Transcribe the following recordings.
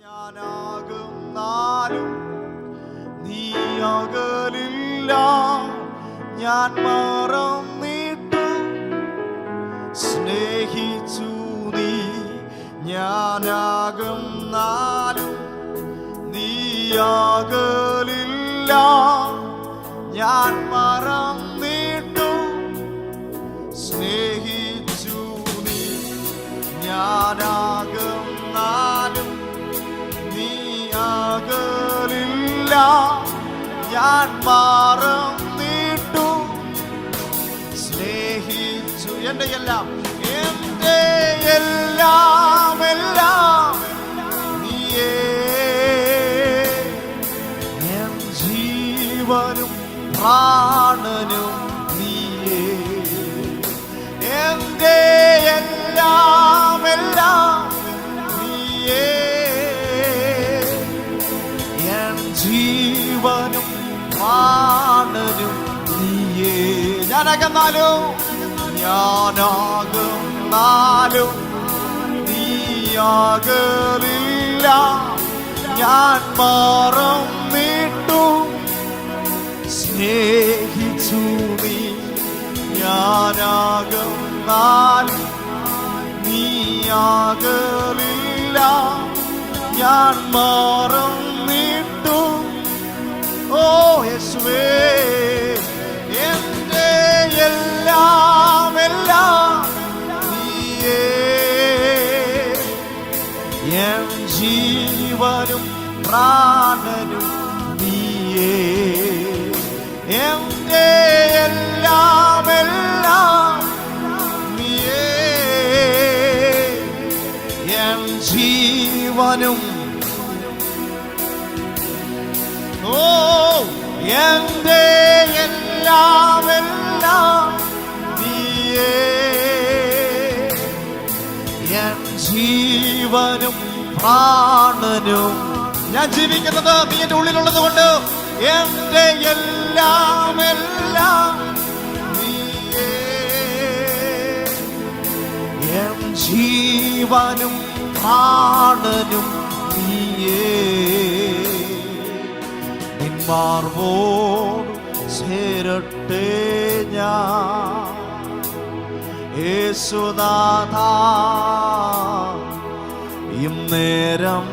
ഞാനാകുന്നാലും നീ അകലില്ല, ഞാൻ മറന്നിട്ടു സ്നേഹിച്ചു നീ. ഞാനാകുന്നാലും നീ അകലില്ല, ഞാൻ മറന്നിട്ടു സ്നേഹിച്ചു നീ. ഞാനാകുന്നാലും നീ അകലില്ല, ഞാൻ മറന്നിട്ടു സ്നേഹിച്ചു. എൻ്റെ എല്ലാം നീയേ, എൻ ജീവനും പ്രാണനും നീയേ. എൻ്റെ എല്ലാം നീയേ, എൻ ജീവനും പ്രാണനും നീയേ. ഞാനകന്നാലും നീയാകലില്ല, ഞാൻ മറന്നിട്ടു സ്നേഹിച്ചു നീ. ഞാനാകന്നാലും നീയാകലില്ല, ഞാൻ മറന്നിട്ടു. ഓ യേശുവേ, എൻ്റെ എല്ലാം നീയേ, എൻ ജീവനും പ്രാണനും നീയേ. എൻ്റെ എല്ലാം നീയേ, എൻ ജീവനും. ഓ എൻ്റെ എല്ലാം നീയേ, എൻ ജീവനും പ്രാണനും. ഞാൻ ജീവിക്കുന്നത് നീ എൻ്റെ ഉള്ളിലുള്ളത് കൊണ്ട് എൻ്റെ എല്ലാം നീയേ, എൻ ജീവനും പ്രാണനും നീയേ. നിന്മാർവോട് ചേരട്ടെ ഞാൻ യേശുനാഥാ, ഇന്നേരം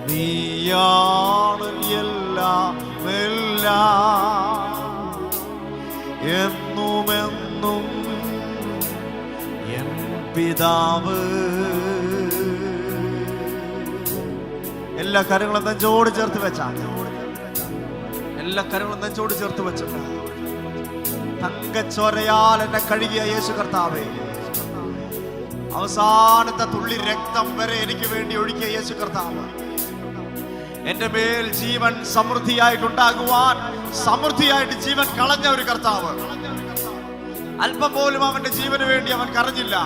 നീയാണ് എല്ലാം എന്നുമെന്നും എൻ പിതാവ്. എല്ലാ കാര്യങ്ങളും നെഞ്ചോട് ചേർത്ത് വെച്ചാ, എല്ലാ കാര്യങ്ങളും നെഞ്ചോട് ചേർത്ത് വെച്ചിട്ട് തങ്കച്ചോരയാൽ എന്നെ കഴുകിയ യേശു കർത്താവേ, അവസാനത്തെ തുള്ളി രക്തം വരെ എനിക്ക് വേണ്ടി ഒഴുകിയ യേശു കർത്താവ്, എന്റെ മേൽ ജീവൻ സമൃദ്ധിയായിട്ടുണ്ടാകുവാൻ സമൃദ്ധിയായിട്ട് ജീവൻ കളഞ്ഞ ഒരു കർത്താവ്. അല്പം പോലും അവന്റെ ജീവന് വേണ്ടി അവൻ കരഞ്ഞില്ല.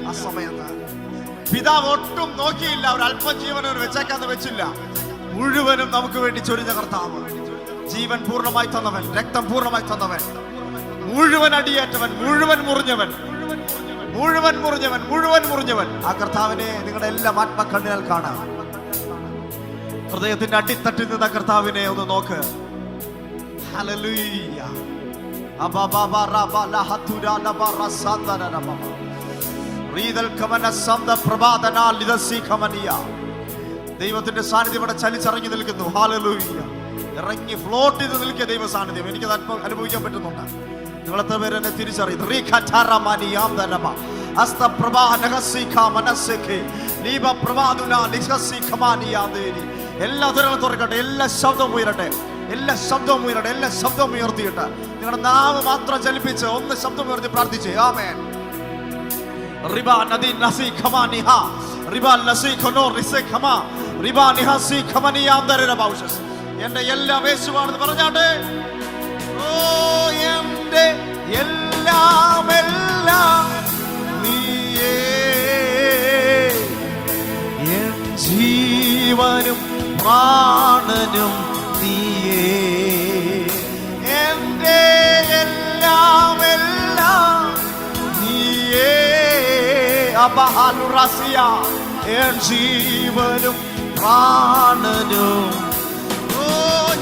ആ സമയത്ത് പിതാവ് ഒട്ടും നോക്കിയില്ല, ഒരു അല്പം ജീവൻ വെച്ചേക്കാന്ന് വെച്ചില്ല. മുഴുവനും നമുക്ക് വേണ്ടി ചൊരിഞ്ഞ കർത്താവ്, ജീവൻ പൂർണ്ണമായി തന്നവൻ, രക്തം പൂർണ്ണമായി തന്നവൻ, മുഴുവൻ അടിയേറ്റവൻ, മുഴുവൻ മുറിഞ്ഞവൻ. ആ കർത്താവിനെ നിങ്ങളുടെ എല്ലാ ആത്മക്കണ്ണിനാൽ കാണാം. ഹൃദയത്തിന്റെ അടിത്തട്ടിൽ നിന്ന കർത്താവിനെ ഒന്ന് നോക്ക്. ഹല്ലേലൂയ. ദൈവത്തിന്റെ സാന്നിധ്യം ഇവിടെ ചലിച്ചിറങ്ങി നിൽക്കുന്നു. ഹല്ലേലൂയ. ഇറങ്ങി ഫ്ലോട്ട് ചെയ്ത് നിൽക്കിയ ദൈവ സാന്നിധ്യം എനിക്കത് അനുഭവിക്കാൻ പറ്റുന്നുണ്ട്. നിങ്ങളെത്ര പേര് എന്നെ തിരിച്ചറിയുന്നു? എല്ലാ ദുരങ്ങളും തുറക്കട്ടെ, എല്ലാ ശബ്ദവും ഉയരട്ടെ, എല്ലാ ശബ്ദവും ഉയർത്തിയിട്ട് നിങ്ങളുടെ നാവ് മാത്രം ചലിപ്പിച്ച് ഒന്ന് ശബ്ദം ഉയർത്തി പ്രാർത്ഥിച്ചേ. ആമേൻ. എന്റെ എല്ലാം യേശുവാണെന്ന് പറഞ്ഞാട്ടെ. ഓ എന്റെ എല്ലാം നീയേ, എൻ ജീവനും പ്രാണനും നീയേ. എന്റെ എല്ലാം നീയേ. അബഹാലുറസിയ എൻ ജീവനും പ്രാണനും. ഓ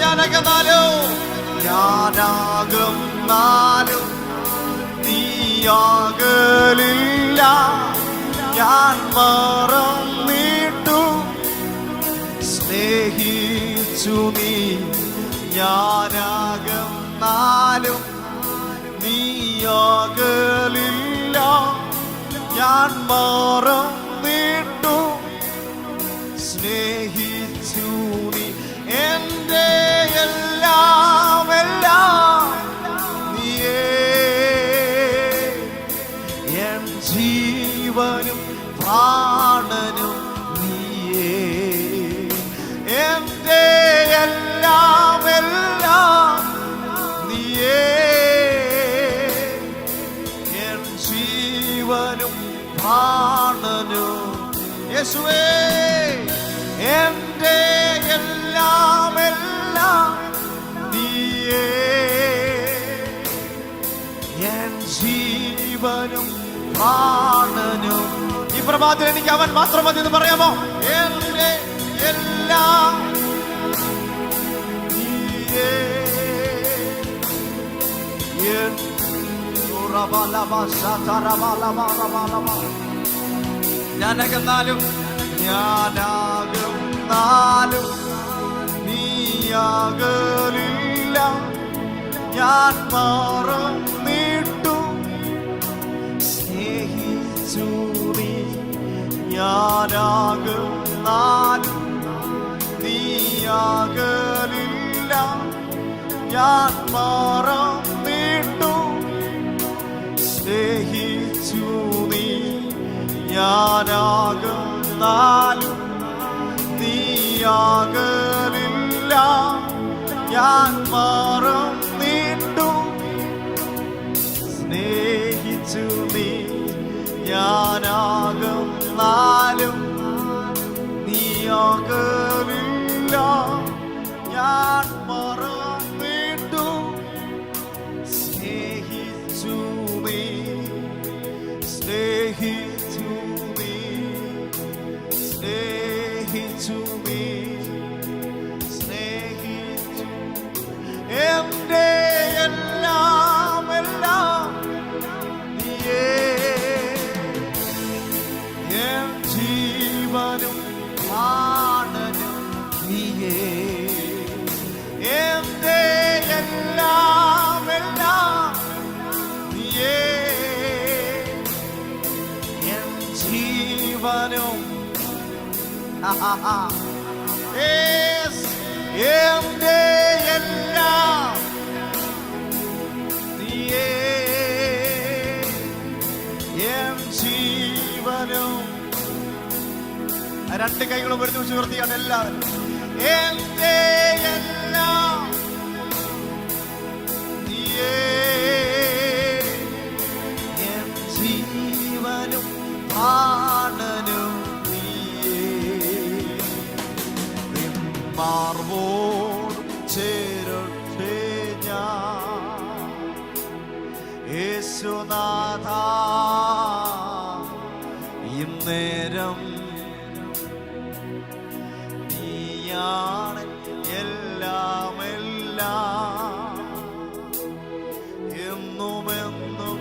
ഞാനകന്നാലും നീയാകലില്ല, ഞാൻ മറന്നിട്ടു സ്നേഹിച്ചു നീ. ഞാനകന്നാലും നീയാകലില്ല, ഞാൻ മറന്നിട്ടു സ്നേഹിച്ചു നീ. എൻ്റെ എല്ലാം എല്ലാം നീയേ, എൻ ജീവനും പ്രാണനും നീയേ. എൻ്റെ എല്ലാം എല്ലാം നീയേ, എൻ ജീവനും പ്രാണനും. യേശുവേ എൻ്റെ എല്ലാം എല്ലാം നീയേ, എൻ ജീവനും പ്രാണനും. ഈ പ്രഭാതത്തിൽ എനിക്ക് അവൻ മാത്രം മതി എന്ന് പറയാമോ? എൻ്റെ എല്ലാം നീയേ, ഞാനകന്നാലും നീയാകലില്ല, ഞാൻ മറന്നിട്ടു സ്നേഹിച്ചു നീ. ഞാനാകന്നാലും നീയാകലില്ല, ഞാൻ മറന്നിട്ടു സ്നേഹിച്ചു നീ. ഞാനാകന്നാലും നീയാകലില്ല, ഞാൻ മറന്നിട്ടു സ്നേഹിച്ചു നീ. ഞാനാകന്നാലും നീയാകലില്ല, ഞാൻ മറന്നിട്ടു സ്നേഹിച്ചു നീ. സ്നേഹിച്ചു നീ, സ്നേഹിച്ചു നീ, സ്നേഹിച്ചു. എൻ്റെ എല്ലാം എല്ലാം നീയേ, എൻ ജീവനും പ്രാണനും നീയേ. എൻ്റെ എല്ലാം എല്ലാം നീയേ, എൻ ജീവനും. എൻ്റെ എല്ലാം നീയേ, എൻ ജീവനും. രണ്ട് കൈകളും ഒരു ദിവസം ഉയർത്തിയാണ് എല്ലാവരും. എൻ്റെ എല്ലാം നീയേ, എൻ ജീവനും പ്രാണനും നീയേ. മാർവോട് ചേരട്ടെ ഞാൻ യേശുനാഥ, ഇന്നേരം നീയാണ് എല്ലാം എല്ലാം, എന്നുമെന്നും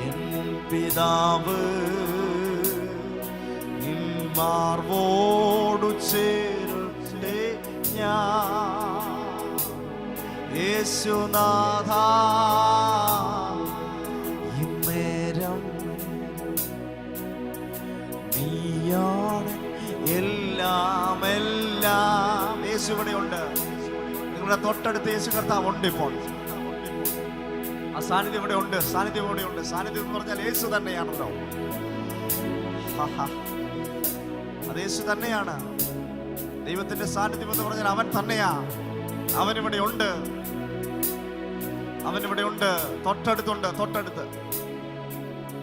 എൻ പിതാവ്. നിൻ മാർവോടു ചേരട്ടെ ഞാൻ യേശുനാഥ, ഇന്നേരം നീയാണ് എല്ലാം എല്ലാം. യേശു ഇവിടെയുണ്ട്. നിങ്ങളുടെ തൊട്ടടുത്ത് യേശു കർത്താവ് ഉണ്ട്. ഇപ്പോൾ ആ സാന്നിധ്യം ഇവിടെ ഉണ്ട്, സാന്നിധ്യം ഇവിടെ ഉണ്ട്. സാന്നിധ്യം എന്ന് പറഞ്ഞാൽ യേശു തന്നെയാണല്ലോ. അത് യേശു തന്നെയാണ്. ദൈവത്തിന്റെ സാന്നിധ്യം എന്ന് പറഞ്ഞാൽ അവൻ തന്നെയാ. അവനിവിടെ ഉണ്ട്, അവനിവിടെ ഉണ്ട്. തൊട്ടടുത്തുണ്ട്, തൊട്ടടുത്ത്.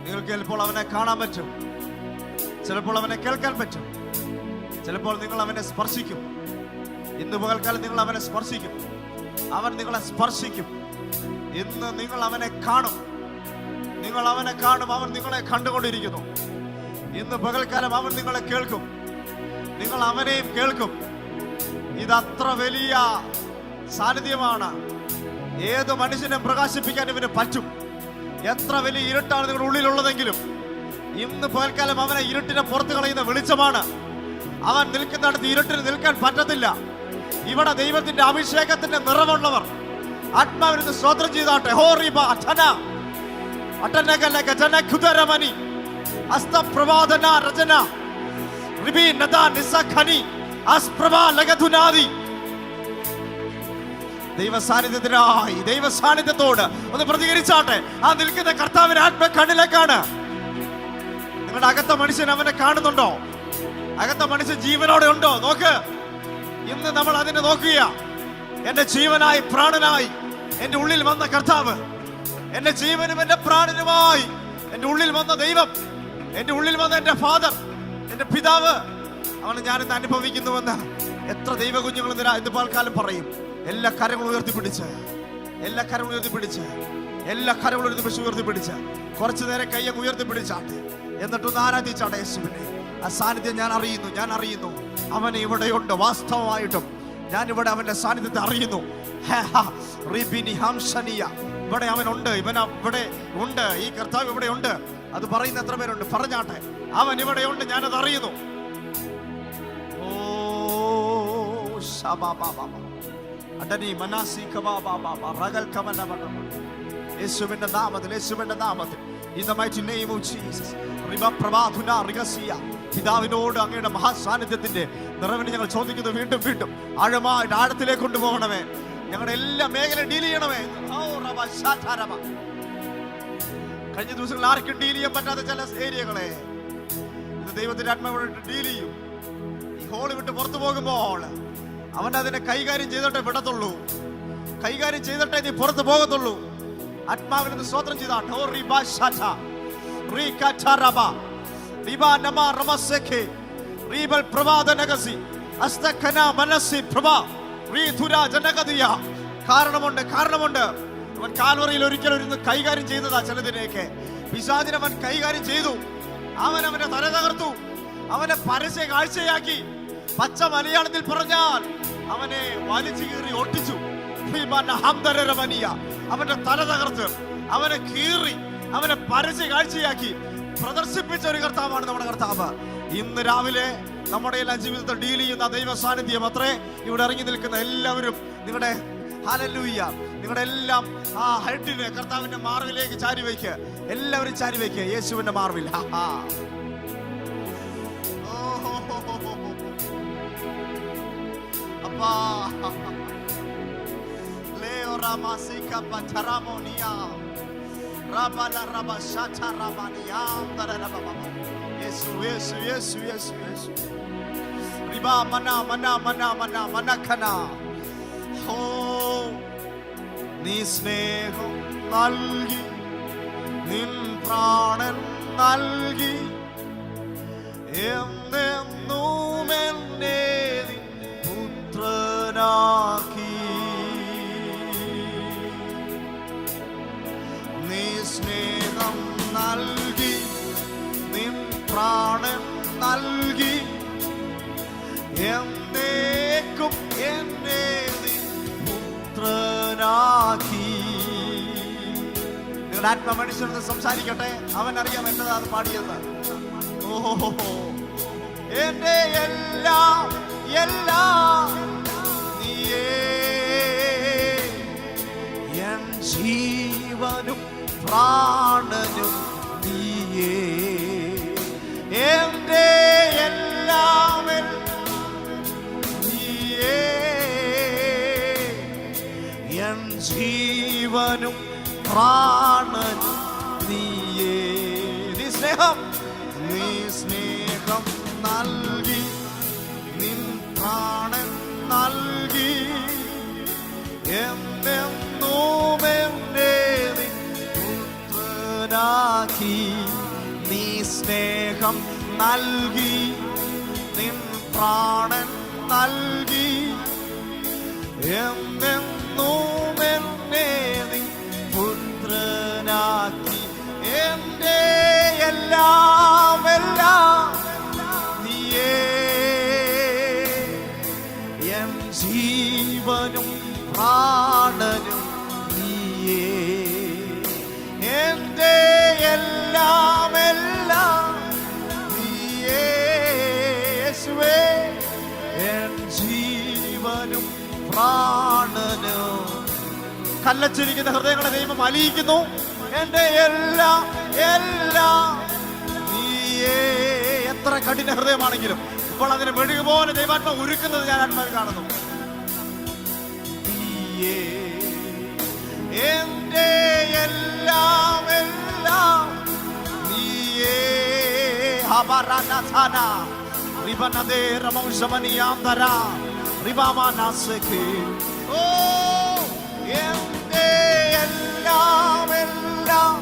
നിങ്ങൾക്ക് ചിലപ്പോൾ അവനെ കാണാൻ പറ്റും, ചിലപ്പോൾ അവനെ കേൾക്കാൻ പറ്റും, ചിലപ്പോൾ നിങ്ങൾ അവനെ സ്പർശിക്കും. ഇന്ന് പകൽക്കാലം നിങ്ങൾ അവനെ സ്പർശിക്കും, അവൻ നിങ്ങളെ സ്പർശിക്കും. ഇന്ന് നിങ്ങൾ അവനെ കാണും, നിങ്ങൾ അവനെ കാണും. അവൻ നിങ്ങളെ കണ്ടുകൊണ്ടിരിക്കുന്നു. ഇന്ന് പകൽക്കാലം അവൻ നിങ്ങളെ കേൾക്കും, നിങ്ങൾ അവനെയും കേൾക്കും. ഇതത്ര വലിയ സാന്നിധ്യമാണ്. ഏത് മനുഷ്യനെ പ്രകാശിപ്പിക്കാൻ ഇവന് പറ്റും. എത്ര വലിയ ഇരുട്ടാണ് നിങ്ങളുടെ ഉള്ളിലുള്ളതെങ്കിലും ഇന്ന് പകൽക്കാലം അവനെ ഇരുട്ടിനെ പുറത്തു കളയുന്ന വെളിച്ചമാണ്. അവൻ നിൽക്കുന്നിടത്ത് ഇരുട്ടിന് നിൽക്കാൻ പറ്റത്തില്ല. ഇവിടെ ദൈവത്തിന്റെ അഭിഷേകത്തിന്റെ നിറവുള്ളവർ ആത്മാവിന് സ്തോത്രം ചെയ്താട്ടെ. ദൈവ സാന്നിധ്യത്തോട് ഒന്ന് പ്രതികരിച്ചാട്ടെ. ആ നിൽക്കുന്ന കർത്താവിന്റെ ആത്മ കണ്ണിലേക്കാണ്. നിങ്ങളുടെ അകത്ത മനുഷ്യൻ അവനെ കാണുന്നുണ്ടോ? അകത്ത മനുഷ്യൻ ജീവനോടെ ഉണ്ടോ? നോക്ക്. ഇന്ന് നമ്മൾ അതിനെ നോക്കുക. എന്റെ ജീവനായി പ്രാണനായി എന്റെ ഉള്ളിൽ വന്ന കർത്താവ്, എന്റെ ജീവനും എന്റെ പ്രാണനുമായി എന്റെ ഉള്ളിൽ വന്ന ദൈവം, എന്റെ ഉള്ളിൽ വന്ന എന്റെ ഫാദർ, എന്റെ പിതാവ്, അവനെ ഞാനിന്ന് അനുഭവിക്കുന്നുവെന്ന് എത്ര ദൈവ കുഞ്ഞുങ്ങൾ ഇന്ന് പൽക്കാലം പറയും. എല്ലാ കരങ്ങളും ഉയർത്തിപ്പിടിച്ച്, എല്ലാ കരങ്ങളും ഉയർത്തിപ്പിടിച്ച്, എല്ലാ കരങ്ങളും ഉയർത്തിപ്പിടിച്ച് കുറച്ചു നേരം കയ്യൊക്കെ ഉയർത്തിപ്പിടിച്ചാട്ടെ. എന്നിട്ടൊന്ന് ആരാധിച്ചാട്ടെ യേശുവിനെ. ആ സാന്നിധ്യം ഞാൻ അറിയുന്നു. അവൻ ഇവിടെയുണ്ട്. വാസ്തവമായിട്ടും ഞാൻ ഇവിടെ അവന്റെ സാന്നിധ്യത്തെ അറിയുന്നു. ഇവിടെ അവനുണ്ട്, ഇവൻ ഇവിടെ ഉണ്ട്, ഈ കർത്താവ് ഇവിടെ ഉണ്ട്. അത് പറയുന്ന എത്ര പേരുണ്ട്? പറഞ്ഞാട്ടെ. അവൻ ഇവിടെയുണ്ട്, ഞാനത് അറിയുന്നു. യേശുവിന്റെ നാമത്തിൽ, യേശുവിന്റെ നാമത്തിൽ, in the mighty name of Jesus. പിതാവിനോട് അങ്ങയുടെ മഹാസാന്നിധ്യത്തിന്റെ നിറവിന് ഞങ്ങൾ ചോദിക്കുന്നു. വീണ്ടും വീണ്ടും ആഴമായിട്ട് ആഴത്തിലേക്ക് കൊണ്ടുപോകണമേ. ഞങ്ങളുടെ എല്ലാ മേഖലയും ഡീൽ ചെയ്യണമേ. കഴിഞ്ഞ ദിവസങ്ങളിൽ ആർക്കും ഡീൽ ചെയ്യാൻ പറ്റാത്ത ചില ഏരിയകളെ ഇത് ദൈവത്തിന്റെ ആത്മാവിട്ട് ഡീൽ ചെയ്യും. ഈ ഹോള് വിട്ട് പുറത്തു പോകുമ്പോൾ അവൻ അതിനെ കൈകാര്യം ചെയ്തിട്ടേ വിടത്തുള്ളൂ. കൈകാര്യം ചെയ്തിട്ടേ നീ പുറത്തു പോകത്തുള്ളൂ. ആത്മാവിന് സ്തോത്രം ചെയ്താട്ടെ. കാരണമുണ്ട്. അവൻ കാൽവറിയിൽ ഒരിക്കലും കൈകാര്യം ചെയ്തതാ. ചിലതിനെയൊക്കെ പിശാചിനെ അവൻ കൈകാര്യം ചെയ്തു. അവന്റെ തല തകർത്തു, അവനെ പരസ്യ കാഴ്ചയാക്കി. പച്ച മലയാളത്തിൽ പറഞ്ഞാൽ അവനെ വലിച്ചു കീറി ഒട്ടിച്ചു. അവന്റെ തല തകർത്ത്, അവനെ കീറി, അവനെ പരസ്യ കാഴ്ചയാക്കി പ്രദർശിപ്പിച്ച ഒരു കർത്താവാണ് നമ്മുടെ കർത്താവ്. ഇന്ന് രാവിലെ നമ്മുടെ എല്ലാ ജീവിതത്തിൽ ഡീൽ ചെയ്യുന്ന ദൈവ സാന്നിധ്യം അത്രേ. ഇവിടെ ഇറങ്ങി നിൽക്കുന്ന എല്ലാവരും നിങ്ങളുടെ ഹല്ലേലൂയ, നിങ്ങളുടെ എല്ലാം ആ ഹെഡിനെ കർത്താവിന്റെ മാർവിലേക്ക് ചാരി വയ്ക്കുക. എല്ലാവരും ചാരി വയ്ക്കുക യേശുവിന്റെ മാർവിൽ. അപ്പാ നീ സ്നേഹം നൽകി, നിൻ പ്രാണൻ നൽകി, എന്നെന്നും എന്നെ പുത്രനാക്കി. നീ സ്നേഹം നൽകി, നിൻ പ്രാണൻ നൽകി, എന്നേക്കും എന്നെ പുത്രനാക്കി. നിങ്ങളുടെ ആത്മമനുഷ്യനോട് സംസാരിക്കട്ടെ. അവൻ അറിയാം എന്നതാ അത് പാടിയത്. ഓഹോ, എന്റെ എല്ലാം എല്ലാം നീയേ, എൻ ജീവനും പ്രാണനും നീയേ, എന്റെ എല്ലാം നീയേ, എൻ ജീവനും പ്രാണനും നീയേ. നീ സ്നേഹം നൽകി, നിൻ പ്രാണൻ നൽകി, എന്നെന്നും എന്നെ പുത്രനാക്കി. നീ സ്നേഹം നൽകി, നിൻ പ്രാണൻ നൽകി, എന്നെന്നും എന്നെ പുത്രനാക്കി. എന്റെ എല്ലാം എല്ലാം ജീവനും പ്രാണനും നീയേ, എൻ്റെ എല്ലാം എല്ലാം നീയേ യേശുവേ, എൻ ജീവനും പ്രാണനും. കല്ലച്ചിരിക്കുന്ന ഹൃദയങ്ങളെ ദൈവം അലിയിക്കുന്നു. എൻ്റെ എല്ലാം എല്ലാം നീയേ. എത്ര കഠിന ഹൃദയമാണെങ്കിലും ഇപ്പോൾ അതിന് മെഴുകു പോലെ ദൈവാത്മ ഒരുക്കുന്നത് ഞാൻ ആത്മാവിൽ കാണുന്നു. നീയേ എൻ്റെ എല്ലാം എല്ലാം നീയേ. ഓ എൻ്റെ എല്ലാം എല്ലാം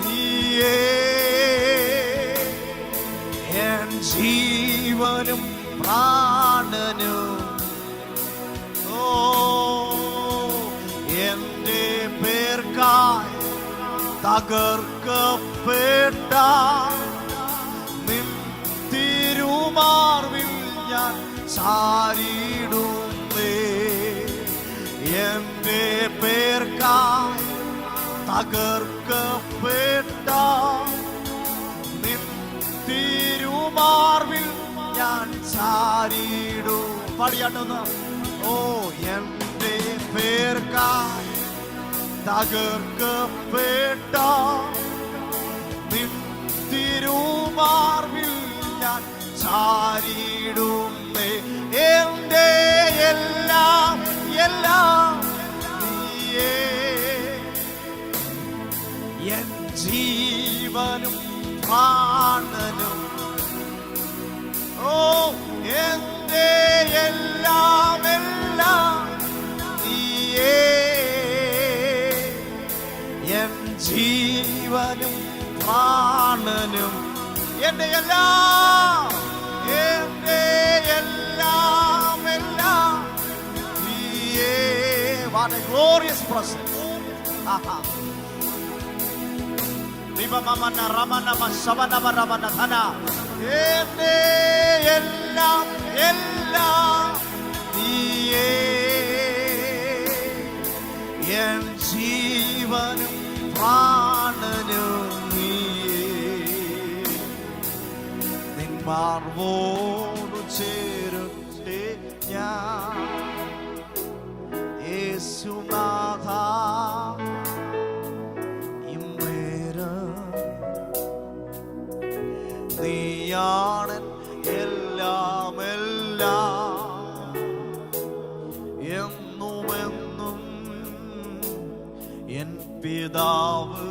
നീയേ, എൻ ജീവനും പ്രാണനും. ഓ എൻ്റെ പേർക്കായി തകർക്കപ്പെട്ട നിൻ തിരുമാർവിൽ ഞാൻ ചാരിടുന്നേ. എൻ്റെ പേർക്കായി തകർക്കപ്പെട്ട നിൻ തിരുമാർവിൽ ഞാൻ ചാരിടും. പാടിയാട്ടൊന്ന്. ഓ എൻ്റെ പേർക്കായി തകർക്കപ്പെട്ട നിൻ തിരുമാർവിൽ ഞാൻ ചാരിടുന്നേ. എൻ്റെ എല്ലാം എല്ലാം നീയേ, എൻ ജീവനും പ്രാണനും. ഓ എൻ്റെ എല്ലാം എല്ലാം നീയേ, എൻ ജീവനും പ്രാണനും. എൻ്റെ എല്ലാം, എൻ്റെ എല്ലാം എല്ലാം നീയേ. What a glorious presence. Aha. Ribamana ramana masavana ramana thana. എൻ്റെ എല്ലാം എല്ലാം നീയേ, എൻ ജീവനും പ്രാണനും നീയേ. നിൻ മാർവോടു ചേരട്ടെ ഞാൻ യേശുനാഥ, നീയാണൻ എല്ലാം എല്ലാം എന്നുമെന്നും എൻ പിതാവ്.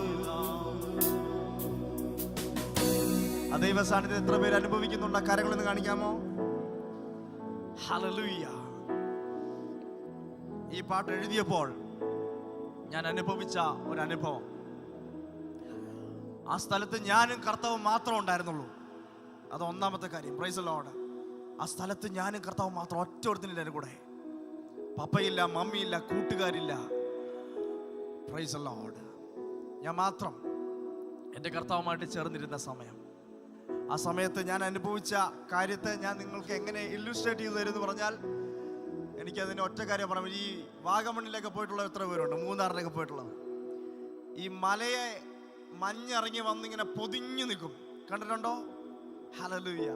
ആ ദൈവ സാന്നിധ്യം എത്ര പേര് അനുഭവിക്കുന്നുണ്ട്? കരങ്ങളൊന്ന് കാണിക്കാമോ? ഹല്ലേലൂയ. ഈ പാട്ട് എഴുതിയപ്പോൾ ഞാൻ അനുഭവിച്ച ഒരു അനുഭവം. ആ സ്ഥലത്ത് ഞാനും കർത്താവും മാത്രം ഉണ്ടായിരുന്നുള്ളൂ. അത് ഒന്നാമത്തെ കാര്യം. Praise the lord. ആ സ്ഥലത്ത് ഞാനും കർത്താവും മാത്രം, ഒറ്റ ഒരുത്തനില്ല എൻ്റെ കൂടെ. പപ്പയില്ല, മമ്മിയില്ല, കൂട്ടുകാരില്ല. Praise the lord. ഞാൻ മാത്രം എൻ്റെ കർത്താവുമായിട്ട് ചേർന്നിരുന്ന സമയം. ആ സമയത്ത് ഞാൻ അനുഭവിച്ച കാര്യത്തെ ഞാൻ നിങ്ങൾക്ക് എങ്ങനെ ഇല്ലുസ്ട്രേറ്റ് ചെയ്തു തരുമെന്ന് പറഞ്ഞാൽ, എനിക്കതിന് ഒറ്റ കാര്യം പറയാം. ഈ വാഗമണ്ണിലൊക്കെ പോയിട്ടുള്ള എത്ര പേരുണ്ട്? മൂന്നാറിലൊക്കെ പോയിട്ടുള്ളത്. ഈ മലയെ മഞ്ഞിറങ്ങി വന്നിങ്ങനെ പൊതിഞ്ഞു നിൽക്കും, കണ്ടിട്ടുണ്ടോ? ഹല്ലേലൂയ.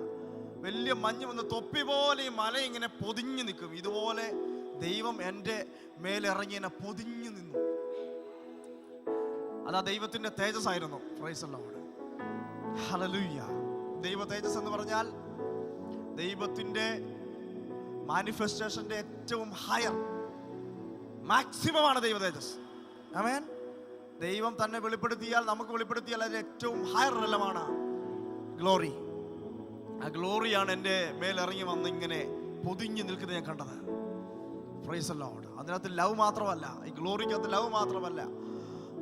വലിയ മഞ്ഞ് വന്ന് തൊപ്പി പോലെ ഈ മല ഇങ്ങനെ പൊതിഞ്ഞു നിൽക്കും. ഇതുപോലെ ദൈവം എൻ്റെ മേലിറങ്ങി എന്നെ പൊതിഞ്ഞു നിന്നു. അതാ ദൈവത്തിന്റെ തേജസ് ആയിരുന്നു. Price the lord. ഹല്ലേലൂയ. ദൈവ തേജസ് എന്ന് പറഞ്ഞാൽ ദൈവത്തിന്റെ മാനിഫെസ്റ്റേഷന്റെ ഏറ്റവും ഹയർ മാക്സിമം ആണ് ദൈവ തേജസ്. ആമേൻ. ദൈവം തന്നെ വെളിപ്പെടുത്തിയാൽ, നമുക്ക് വെളിപ്പെടുത്തിയാൽ അതിന് ഏറ്റവും ഹയർ റെലമാണ് ഗ്ലോറി. ആ ഗ്ലോറിയാണ് എൻ്റെ മേലിറങ്ങി വന്ന് ഇങ്ങനെ പൊതിഞ്ഞു നിൽക്കുന്നത് ഞാൻ കണ്ടത്. Price the Lord. അതിനകത്ത് ലവ് മാത്രമല്ല, ഈ ഗ്ലോറിക്കകത്ത് ലവ് മാത്രമല്ല,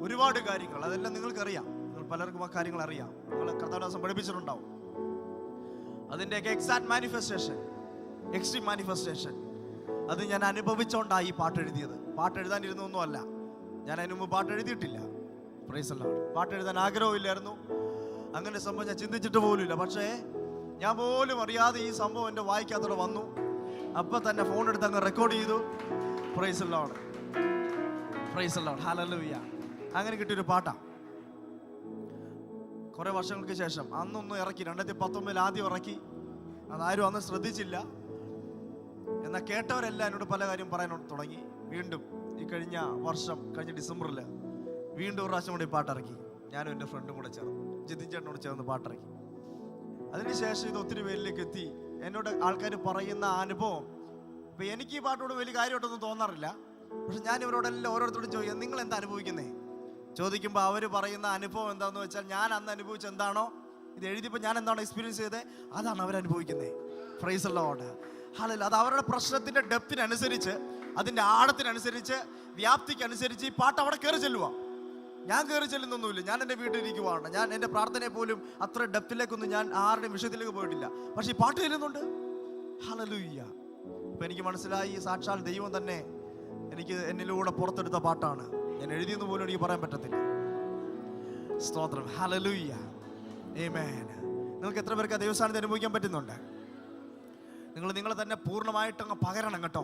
ഒരുപാട് കാര്യങ്ങൾ. അതെല്ലാം നിങ്ങൾക്കറിയാം. നിങ്ങൾ പലർക്കും ആ കാര്യങ്ങൾ അറിയാം. നിങ്ങൾ കർത്താവിനെ പഠിപ്പിച്ചിട്ടുണ്ടാവും. അതിൻ്റെയൊക്കെ എക്സാക്ട് മാനിഫെസ്റ്റേഷൻ, എക്സ്ട്രീം മാനിഫെസ്റ്റേഷൻ, അത് ഞാൻ അനുഭവിച്ചോണ്ടാണ് ഈ പാട്ട് എഴുതിയത്. പാട്ട് എഴുതാനിരുന്നൊന്നും അല്ല. ഞാൻ അതിന് മുമ്പ് പാട്ട് എഴുതിയിട്ടില്ല. Price the Lord. പാട്ട് എഴുതാൻ ആഗ്രഹമില്ലായിരുന്നു. അങ്ങനെ സംഭവം ഞാൻ ചിന്തിച്ചിട്ട് പോലുമില്ല. പക്ഷേ ഞാൻ പോലും അറിയാതെ ഈ സംഭവം എൻ്റെ വായിക്കാത്തോടെ വന്നു. അപ്പൊ തന്നെ ഫോൺ എടുത്ത് അങ്ങ് റെക്കോർഡ് ചെയ്തു. Price the Lord, price the lord, hallelujah. അങ്ങനെ കിട്ടിയൊരു പാട്ടാണ്. കുറെ വർഷങ്ങൾക്ക് ശേഷം അന്നൊന്നും ഇറക്കി, 2019 ആദ്യം ഇറക്കി. അതാരും അന്ന് ശ്രദ്ധിച്ചില്ല. എന്നാൽ കേട്ടവരെല്ലാം എന്നോട് പല കാര്യം പറയാൻ തുടങ്ങി. വീണ്ടും ഈ കഴിഞ്ഞ വർഷം, കഴിഞ്ഞ ഡിസംബറിൽ വീണ്ടും ഒരു പ്രാവശ്യം കൂടി പാട്ടിറക്കി. ഞാനും എൻ്റെ ഫ്രണ്ടും കൂടെ ചേർന്ന്, ജിതിൻ ചേട്ടനോട് ചേർന്ന് പാട്ടിറക്കി. അതിനുശേഷം ഇത് ഒത്തിരി പേരിലേക്ക് എത്തി. എന്നോട് ആൾക്കാർ പറയുന്ന അനുഭവം, ഇപ്പം എനിക്ക് ഈ പാട്ടോട് വലിയ കാര്യമായിട്ടൊന്നും തോന്നാറില്ല. പക്ഷെ ഞാൻ ഇവരോടെല്ലാം ഓരോരുത്തരോടും ചോദിക്കാം, നിങ്ങൾ എന്താ അനുഭവിക്കുന്നേ ചോദിക്കുമ്പോൾ അവർ പറയുന്ന അനുഭവം എന്താണെന്ന് വെച്ചാൽ, ഞാൻ അന്ന് അനുഭവിച്ച എന്താണോ, ഇത് എഴുതിയപ്പോൾ ഞാൻ എന്താണോ എക്സ്പീരിയൻസ് ചെയ്തത്, അതാണ് അവരനുഭവിക്കുന്നത്. Praise the lord, hallelujah. അത് അവരുടെ പ്രശ്നത്തിൻ്റെ ഡെപ്തിനനുസരിച്ച്, അതിൻ്റെ ആഴത്തിനനുസരിച്ച്, വ്യാപ്തിക്കനുസരിച്ച് ഈ പാട്ട് അവിടെ കയറി ചെല്ലുക. ഞാൻ കയറി ചെല്ലുന്നൊന്നുമില്ല. ഞാൻ എൻ്റെ വീട്ടിലിരിക്കുവാണ്. ഞാൻ എൻ്റെ പ്രാർത്ഥനയെ പോലും അത്ര ഡെപ്തിലേക്കൊന്നും ഞാൻ ആരുടെയും വിഷയത്തിലേക്ക് പോയിട്ടില്ല. പക്ഷെ ഈ പാട്ട് ചെല്ലുന്നുണ്ട്. ഹല്ലേലൂയ. അപ്പം എനിക്ക് മനസ്സിലായി, സാക്ഷാൽ ദൈവം തന്നെ എനിക്ക് എന്നിലൂടെ പുറത്തെടുത്ത പാട്ടാണ്. ഞാൻ എഴുതിയെന്ന് പോലും എനിക്ക് പറയാൻ പറ്റത്തില്ല. സ്തോത്രം, ഹല്ലേലൂയ, ആമേൻ. നിങ്ങൾക്ക് എത്ര പേർക്ക് ദൈവസാന്നിധ്യം അനുഭവിക്കാൻ പറ്റുന്നുണ്ട്? നിങ്ങളെ തന്നെ പൂർണ്ണമായിട്ട് അങ്ങ് പകരണം കേട്ടോ.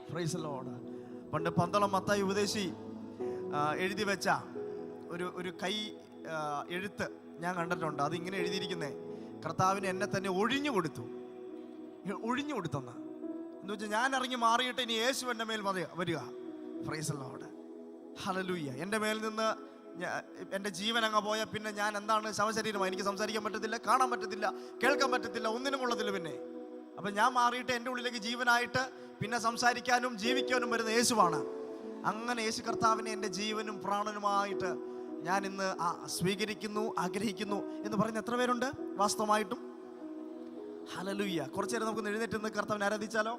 Price the Lord. പണ്ട് പന്തളം മത്തായി ഉപദേശി എഴുതി വെച്ച ഒരു കൈ എഴുത്ത് ഞാൻ കണ്ടിട്ടുണ്ട്. അതിങ്ങനെ എഴുതിയിരിക്കുന്നേ, കർത്താവിന് എന്നെ തന്നെ ഒഴിഞ്ഞു കൊടുത്തെന്ന്. എന്ന് വെച്ചാൽ ഞാൻ ഇറങ്ങി മാറിയിട്ട് ഇനി യേശു എൻ്റെ മേൽ വരിക. Price the lord, hallelujah. എൻ്റെ മേൽ നിന്ന് എൻ്റെ ജീവൻ അങ്ങ് പോയാൽ പിന്നെ ഞാൻ എന്താണ്? ശവശരീരമായി. എനിക്ക് സംസാരിക്കാൻ പറ്റത്തില്ല, കാണാൻ പറ്റത്തില്ല, കേൾക്കാൻ പറ്റത്തില്ല, ഒന്നിനും കൊള്ളത്തില്ല പിന്നെ. അപ്പം ഞാൻ മാറിയിട്ട് എൻ്റെ ഉള്ളിലേക്ക് ജീവനായിട്ട് പിന്നെ സംസാരിക്കാനും ജീവിക്കാനും വരുന്ന യേശുവാണ്. അങ്ങനെ യേശു കർത്താവിനെ എൻ്റെ ജീവനും പ്രാണനുമായിട്ട് ഞാൻ ഇന്ന് സ്വീകരിക്കുന്നു, ആഗ്രഹിക്കുന്നു എന്ന് പറയുന്ന എത്ര പേരുണ്ട് വാസ്തവമായിട്ടും? ഹല്ലേലൂയ. കുറച്ചു നേരം നമുക്ക് എഴുന്നേറ്റ് നിന്ന് കർത്താവിനെ ആരാധിച്ചാലോ?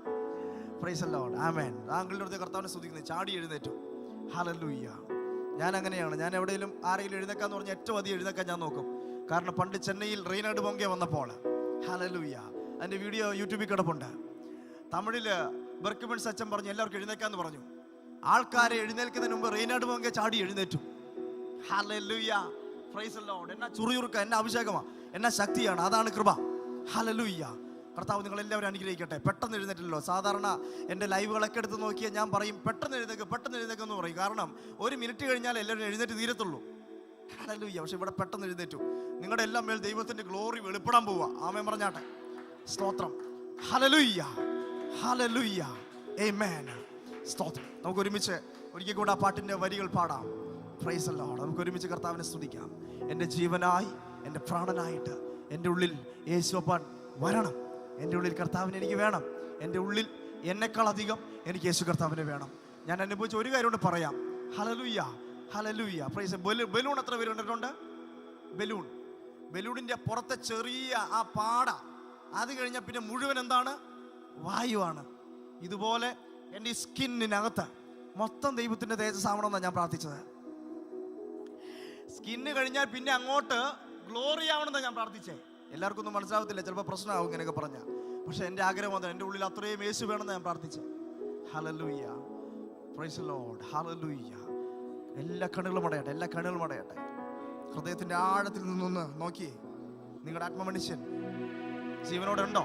പ്രൈസ് ദി ലോർഡ്, ആമേൻ. താങ്കളുടെ അടുത്ത് കർത്താവിനെ സ്തുതിക്കുന്നത്, ചാടി എഴുന്നേറ്റു. ഹല്ലേലൂയ. ഞാൻ അങ്ങനെയാണ്. ഞാൻ എവിടെയെങ്കിലും ആരെങ്കിലും എഴുന്നേക്കാന്ന് പറഞ്ഞാൽ ഏറ്റവും അധികം എഴുന്നേക്കാൻ ഞാൻ നോക്കും. കാരണം പണ്ട് ചെന്നൈയിൽ റെയ്നാഡ് ബോംഗെ വന്നപ്പോൾ, ഹല്ലേലൂയ, അതിൻ്റെ വീഡിയോ യൂട്യൂബിൽ കിടപ്പുണ്ട്. തമിഴിൽ ബെർക്കുമെൻസ് അച്ഛൻ പറഞ്ഞു എല്ലാവർക്കും എഴുന്നേക്കാന്ന് പറഞ്ഞു. ആൾക്കാരെ എഴുന്നേൽക്കുന്നതിന് മുമ്പ് റെയ്നാഡ് ബോംഗെ ചാടി എഴുന്നേറ്റു. Hallelujah, praise the Lord. എന്നാ ചുറിയുറുക്ക, എന്നാ അഭിഷേകമാണ്, എന്നാ ശക്തിയാണ്, അതാണ് കൃപ. ഹല്ലേലൂയ. കർത്താവ് നിങ്ങളെല്ലാവരും അനുഗ്രഹിക്കട്ടെ. പെട്ടെന്ന് എഴുന്നേറ്റല്ലോ. സാധാരണ എൻ്റെ ലൈവുകളൊക്കെ എടുത്ത് നോക്കിയാൽ ഞാൻ പറയും പെട്ടെന്ന് എഴുന്നേക്കെന്ന് പറയും. കാരണം 1 മിനിറ്റ് കഴിഞ്ഞാൽ എല്ലാവരും എഴുന്നേറ്റ് തീരത്തുള്ളൂ. ഹല്ലേലൂയ. പക്ഷെ ഇവിടെ പെട്ടെന്ന് എഴുന്നേറ്റു. നിങ്ങളുടെ എല്ലാം മേൽ ദൈവത്തിൻ്റെ ഗ്ലോറി വെളിപ്പെടാൻ പോവുക. ആമേൻ പറഞ്ഞാട്ടെ. സ്തോത്രം, ഹല്ലേലൂയ, ഹല്ലേലൂയ, ആമേൻ. സ്തോത്രം. നമുക്ക് ഒരുമിച്ച് ഒരിക്കൽ കൂടെ ആ പാട്ടിൻ്റെ വരികൾ പാടാം. Price the Lord. നമുക്ക് ഒരുമിച്ച് കർത്താവിനെ സ്തുതിക്കാം. എൻ്റെ ജീവനായി, എൻ്റെ പ്രാണനായിട്ട് എൻ്റെ ഉള്ളിൽ യേശുവപ്പൻ വരണം. എൻ്റെ ഉള്ളിൽ കർത്താവിനെ എനിക്ക് വേണം. എൻ്റെ ഉള്ളിൽ എന്നെക്കാൾ അധികം എനിക്ക് യേശു കർത്താവിനെ വേണം. ഞാൻ അനുഭവിച്ച ഒരു കാര്യം കൊണ്ട് പറയാം. Hallelujah, hallelujah, price. ബലൂൺ എത്ര പേര് കണ്ടിട്ടുണ്ട്? ബലൂണിൻ്റെ പുറത്തെ ചെറിയ ആ പാട, അത് കഴിഞ്ഞാൽ പിന്നെ മുഴുവൻ എന്താണ്? വായുവാണ്. ഇതുപോലെ എൻ്റെ ഈ സ്കിന്നിനകത്ത് മൊത്തം ദൈവത്തിൻ്റെ തേജസ്സാവണമെന്നാണ് ഞാൻ പ്രാർത്ഥിച്ചത്. സ്കിന്ന് കഴിഞ്ഞാൽ പിന്നെ അങ്ങോട്ട് ഗ്ലോറി ആവണമെന്നാണ് ഞാൻ പ്രാർത്ഥിച്ചേ. എല്ലാവർക്കും ഒന്നും മനസ്സിലാവത്തില്ല, ചിലപ്പോൾ പ്രശ്നമാവും ഇങ്ങനെയൊക്കെ പറഞ്ഞാൽ. പക്ഷെ എൻ്റെ ആഗ്രഹം അതാണ്, എൻ്റെ ഉള്ളിൽ അത്രയും യേശു വേണമെന്ന് ഞാൻ പ്രാർത്ഥിച്ചേ. Hallelujah, praise the lord, hallelujah. എല്ലാ കണ്ണുകളും അടയട്ടെ. ഹൃദയത്തിൻ്റെ ആഴത്തിൽ നിന്നൊന്ന് നോക്കിയേ. നിങ്ങളുടെ ആത്മമനുഷ്യൻ ജീവനോടെ ഉണ്ടോ?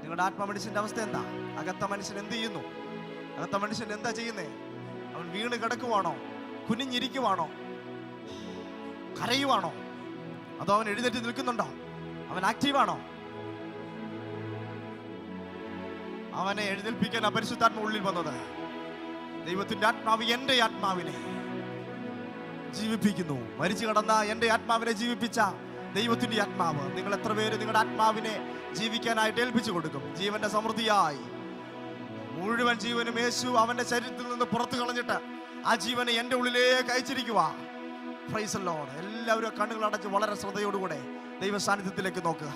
നിങ്ങളുടെ ആത്മമനുഷ്യൻ്റെ അവസ്ഥ എന്താ? അകത്ത മനുഷ്യൻ എന്ത് ചെയ്യുന്നു? അകത്ത മനുഷ്യൻ എന്താ ചെയ്യുന്നേ? അവൻ വീണ് കിടക്കുവാണോ? കുനിഞ്ഞിരിക്കുവാണോ? കരയുവാണോ? അതോ അവൻ എഴുന്നേറ്റ് നിൽക്കുന്നുണ്ടോ? അവൻ ആക്റ്റീവാണോ? അവനെ എഴുന്നേൽപ്പിക്കാൻ പരിശുദ്ധാത്മാവ് ഉള്ളിൽ വന്നത്. ദൈവത്തിന്റെ ആത്മാവ് എൻ്റെ ആത്മാവിനെ ജീവിപ്പിക്കുന്നു. മരിച്ചു കിടന്ന എൻ്റെ ആത്മാവിനെ ജീവിപ്പിച്ച ദൈവത്തിന്റെ ആത്മാവ്. നിങ്ങൾ എത്ര പേര് നിങ്ങളുടെ ആത്മാവിനെ ജീവിക്കാനായിട്ട് ഏൽപ്പിച്ചു കൊടുക്കും? ജീവന്റെ സമൃദ്ധിയായി മുഴുവൻ ജീവനും യേശു അവന്റെ ശരീരത്തിൽ നിന്ന് പുറത്തു കളഞ്ഞിട്ട് ആ ജീവനെ എൻ്റെ ഉള്ളിലേക്ക് അയച്ചിരിക്കുക. Price the Lord. എല്ലാവരും കണ്ണുകൾ അടച്ച് വളരെ ശ്രദ്ധയോടുകൂടെ ദൈവ സാന്നിധ്യത്തിലേക്ക് നോക്ക്.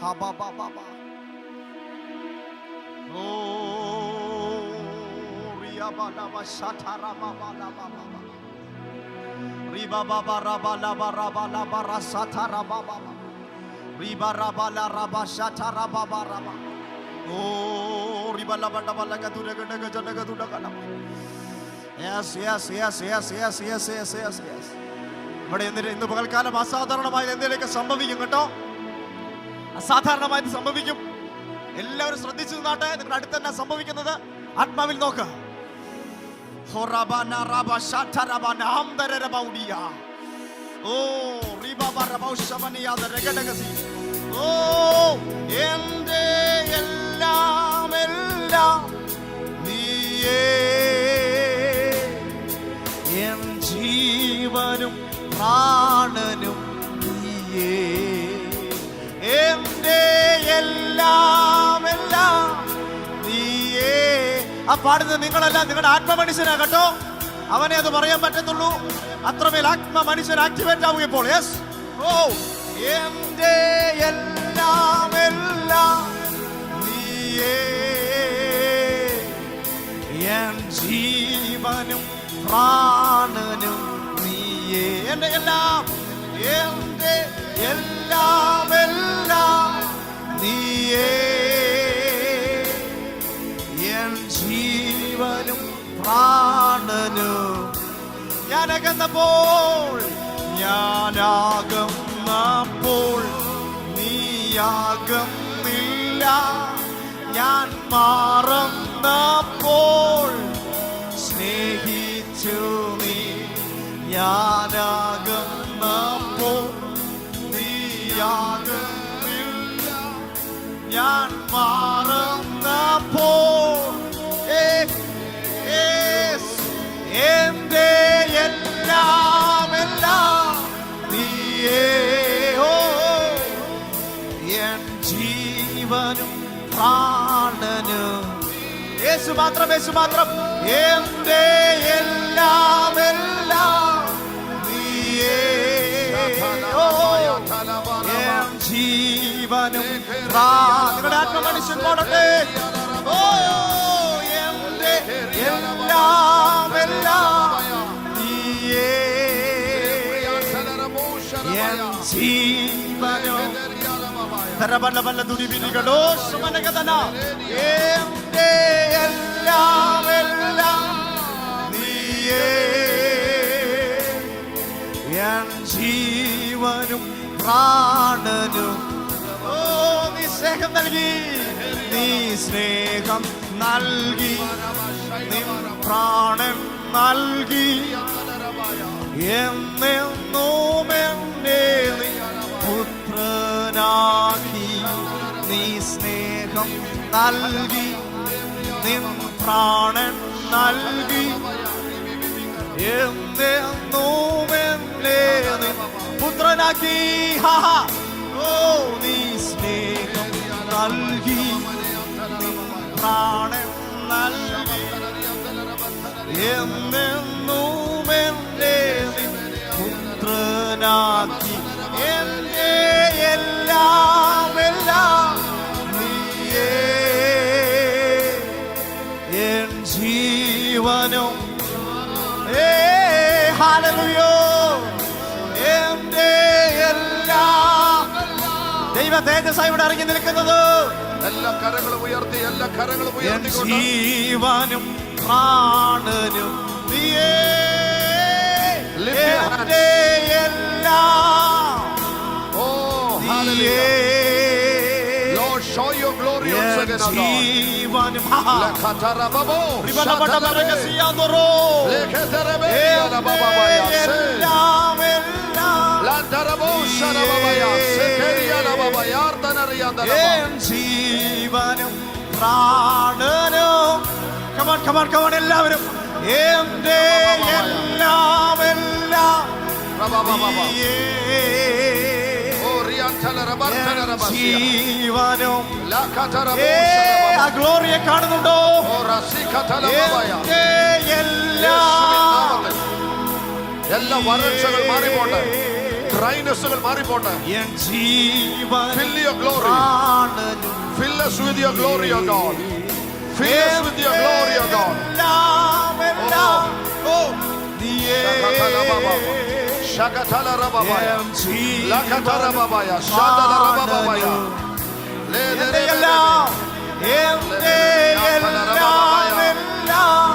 ഇവിടെ ഇന്ന് പകൽക്കാലം അസാധാരണമായി എന്തെങ്കിലുമൊക്കെ സംഭവിക്കും കേട്ടോ. അസാധാരണമായിട്ട് സംഭവിക്കും. എല്ലാവരും ശ്രദ്ധിച്ചു നിന്നാട്ടെ. നിങ്ങളുടെ അടുത്ത് തന്നെ സംഭവിക്കുന്നത് ആത്മാവിൽ നോക്ക്. എന്റെ എല്ലാം എല്ലാം നീയേ, എൻ ജീവനും പ്രാണനും നീയേ, എന്റെ എല്ലാം എല്ലാം നീയേ. ആ പാടുന്നത് നിങ്ങളല്ല, നിങ്ങളുടെ ആത്മമനുഷ്യനാ കേട്ടോ. അവനെ അത് പറയാൻ പറ്റത്തുള്ളൂ. അത്രമേൽ ആത്മ മനുഷ്യൻ ആക്ടിവേറ്റ് ആവുക ഇപ്പോൾ. യെസ്. ഓ എന്റെ എല്ലാം എല്ലാം നീയേ, എൻ ജീവനും പ്രാണനും നീയേ, എന്റെ എല്ലാം, എന്റെ എല്ലാം എല്ലാം നീയേ, എൻ ജീവനും പ്രാണനും. ഞാനകന്നപ്പോൾ, ഞാനാകുന്നപ്പോൾ നീയാകുന്നില്ല, ഞാൻ മറന്നപ്പോൾ സ്നേഹിച്ചു നീ. ഞാനാകുന്നപ്പോൾ നീയാകുന്നില്ല, ഞാൻ മറന്നപ്പോൾ എന്റെ എല്ലാം എല്ലാം നീയേ, ഓ എൻ ജീവനും പ്രാണനും. യേശു മാത്രം, യേശു മാത്രം. എന്റെ എല്ലാം എല്ലാം നീയേ, ഓ എൻ ജീവനും നിങ്ങളുടെ ആത്മമനുഷ്യൻ പാടട്ടെ. ഓ എന്റെ എല്ലാം എല്ലാം നീയേ, എൻ ജീവനും തരബല ദുരിബിനികളോ സുമനകതന. എന്റെ എല്ലാം എല്ലാം നീയേ, എൻ ജീവനും പ്രാണനും. ഓ നീ സ്നേഹം നൽകി, നീ സ്നേഹം നൽകി, നീ പ്രാണൻ നൽകി, എന്നെന്നും എന്നെ നീ പുത്രനാക്കി. നീ സ്നേഹം നൽകി, നിൻ പ്രാണൻ നൽകി, എന്നെന്നും എന്നെ നീ പുത്രനാക്കി. ഓ നീ സ്നേഹം നൽകി, നിൻ പ്രാണൻ നൽകി, എന്നെന്നും എന്നെ നീ പുത്രനാക്കി. എന്റെ എല്ലാം എല്ലാം നീയേ, എൻ ജീവനും. ഹല്ലേലൂയ. എന്റെ എല്ലാം ദൈവ തേജസ്സായി ഇവിടെ ഇറങ്ങി നിൽക്കുന്നത്. എല്ലാ കരങ്ങളും ഉയർത്തി, എല്ലാ കരങ്ങളും ഉയർത്തി. ജീവനും പ്രാണനും നീയേ, എന്റെ എല്ലാം. ഓ hallelujah. Lord, show your glory once again, O God. La katarababo, shatarababo, leketerebea la babaya, la darabo sharabaya, sekeria la babaya, artanaria darabo. ജീവനും പ്രാണനും. Come on, come on, come on, എല്ലാവരും. എന്റെ എല്ലാം എല്ലാം നീയേ, ജീവനും. ആ ഗ്ലോറിയെ കാണുന്നുണ്ടോ? എന്റെ എല്ലാം. എല്ലാ വരൾച്ചകൾ മാറിപ്പോട്ടെ, ഡ്രൈനസ്സുകൾ മാറിപ്പോട്ടെ. എൻ ജീവൻ Fill your glory. Fill us with your glory, O God. Fill us with your glory, O God. Shakatala rababaya, lakatara babaya, shadala rababaya, എന്റെ എല്ലാം, എന്റെ എല്ലാം എല്ലാം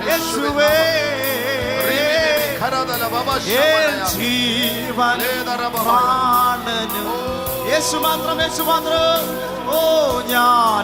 യേശുവേ, എൻ ജീവൻ പ്രാണനും. യേശു മാത്രം, യേശു മാത്രം. ഓ ഞാൻ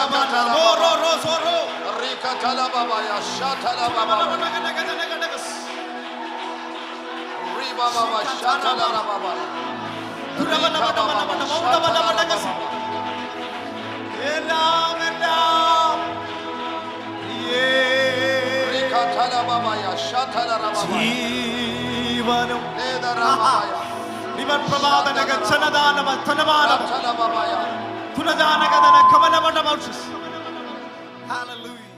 എല്ലാം എല്ലാം ജീവനും ഇവൻ പ്രഭാതനക ചനദാനമ ധനവാനമ തുലദാനകദന കമലമണ്ഡമൗഷസ്. Hallelujah.